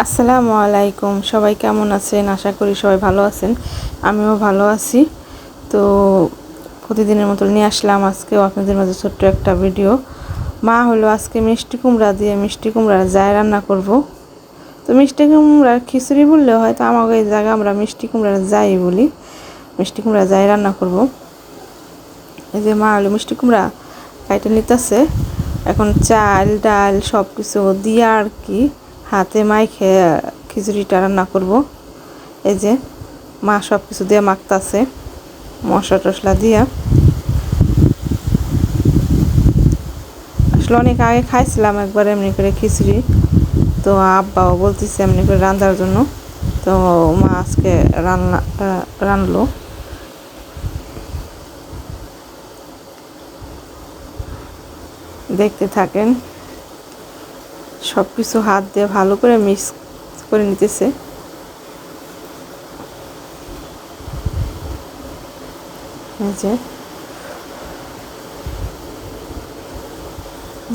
আসসালামু আলাইকুম, সবাই কেমন আছেন? আশা করি সবাই ভালো আছেন। আমিও ভালো আছি। তো প্রতিদিনের মতো নিয়ে আসলাম আজকেও আপনাদের মাঝে ছোট্ট একটা ভিডিও। মা হলো আজকে মিষ্টি কুমড়া দিয়ে মিষ্টি কুমড়ার জায় রান্না করব। তো মিষ্টি কুমড়ার খিচুড়ি বললেও হয়তো আমাকে এই জায়গায় আমরা মিষ্টি কুমড়ার জাই বলি। মিষ্টি কুমড়া জাই রান্না করব। এই যে মা হলো মিষ্টি কুমড়া কাইটে নিতেছে। এখন চাল ডাল সব কিছু দিয়ে আর কি হাতে মাইখে খিচুড়িটা রান্না করব। এই যে মা সব কিছু দিয়ে মাখতাছে মশলা টশলা দিয়া। আসলে অনেক আগে খাইছিলাম একবার এমনি করে খিচুড়ি, তো আব্বাও বলতেছে এমনি করে রান্নার জন্য। তো মা আজকে রান্নলো। দেখতে থাকেন, সব কিছু হাত দিয়ে ভালো করে মিক্স করে নিতেছে।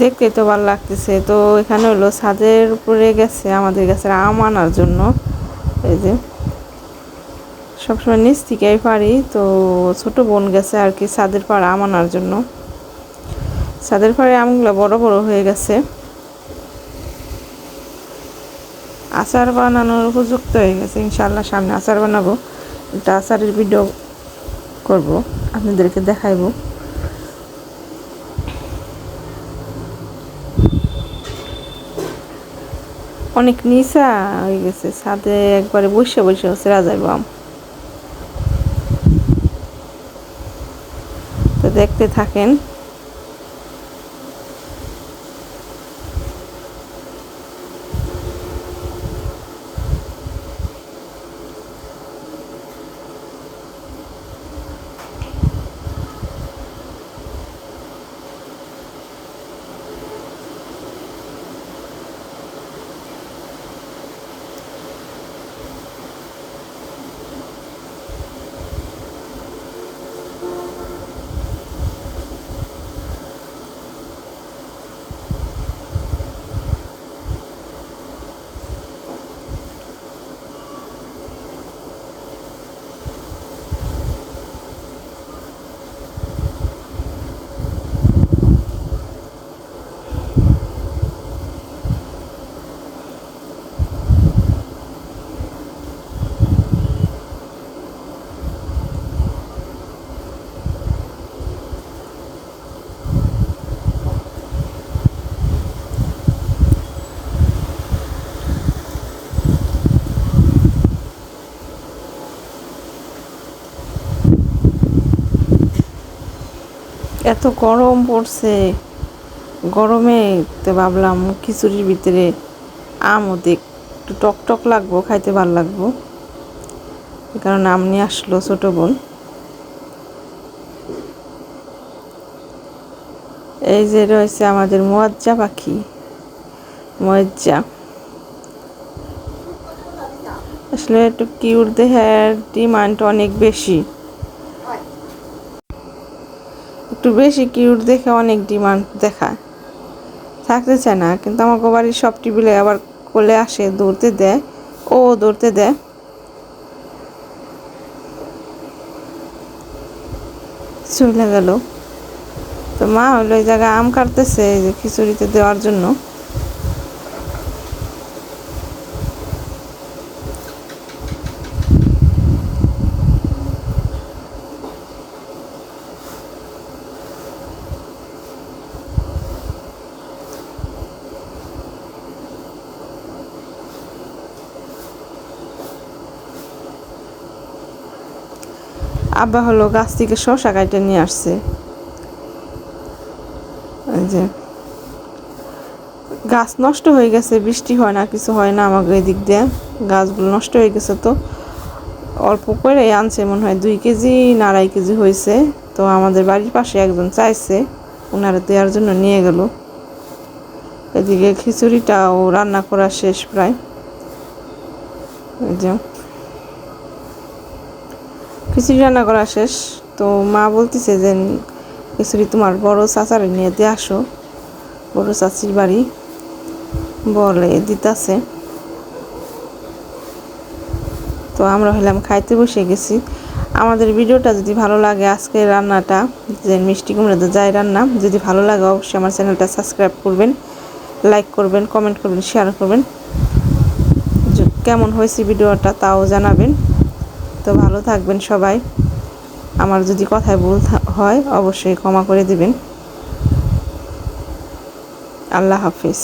দেখতে তো ভালো লাগতেছে। তো এখানে হলো ছাদের উপরে গেছে আমাদের গাছের আম আনার জন্য। এই যে সবসময় নিচ থেকেই পারি, তো ছোট বোন গেছে আর কি ছাদের পাড়ে আম আনার জন্য। ছাদের পাড়ে আমগুলো বড় বড় হয়ে গেছে, আচার বানানোর উপযুক্ত হয়ে গেছে। ইনশাআল্লাহ সামনে আচার বানাবো, একটা আচারের ভিডিও করব, আপনাদেরকে দেখাইবো। অনেক নিচা হয়ে গেছে, ছাদে একবারে বসে বসে ছেড়া যাইব আম। তো দেখতে থাকেন। এত গরম পড়ছে, গরমে তো ভাবলাম খিচুড়ির ভিতরে আমও দেখ একটু টক টক লাগবো, খাইতে ভালো লাগবো, এই কারণে আম নিয়ে আসলো ছোট বোন। এই যে রয়েছে আমাদের মোয়াজ্জা পাখি, মোয়াজ্জা আসলে একটু কিউট দেহের ডিমান্ড অনেক বেশি, একটু বেশি কিউট দেখে অনেক ডিমান্ড দেখায়, থাকতে চায় না। কিন্তু আমাকে বাড়ির সব টিবিলে আবার কোলে আসে, দৌড়তে দেয়, ও দৌড়তে দেয়। চলে গেল। তো মা হলো এই জায়গায় আম কাটতেছে যে খিচুড়িতে দেওয়ার জন্য। আব্বা হলো গাছ থেকে শসা কাটে নিয়ে আসছে। এই যে গাছ নষ্ট হয়ে গেছে, বৃষ্টি হয় না, কিছু হয় না আমাকে এদিক দিয়ে, গাছগুলো নষ্ট হয়ে গেছে। তো অল্প করে আনছে, মনে হয় 2 কেজি না 2.5 কেজি হয়েছে। তো আমাদের বাড়ির পাশে একজন চাইছে, ওনারা দেওয়ার জন্য নিয়ে গেল। এদিকে খিচুড়িটাও রান্না করা শেষ প্রায়। এই যে খিচুড়ি রান্না করা শেষ। তো মা বলতেছে যে খিচুড়ি তোমার বড় চাচারে নিয়ে দিয়ে আসো, বড় চাচির বাড়ি বলে দিতাছে। তো আমরা হলাম খাইতে বসে গেছি। আমাদের ভিডিওটা যদি ভালো লাগে, আজকের রান্নাটা যে মিষ্টি কুমড়া যাই রান্না, যদি ভালো লাগে অবশ্যই আমার চ্যানেলটা সাবস্ক্রাইব করবেন, লাইক করবেন, কমেন্ট করবেন, শেয়ার করবেন। কেমন হয়েছে ভিডিওটা তাও জানাবেন। তো ভালো থাকবেন সবাই। আমার যদি কথায় ভুল হয় অবশ্যই ক্ষমা করে দিবেন। আল্লাহ হাফিজ।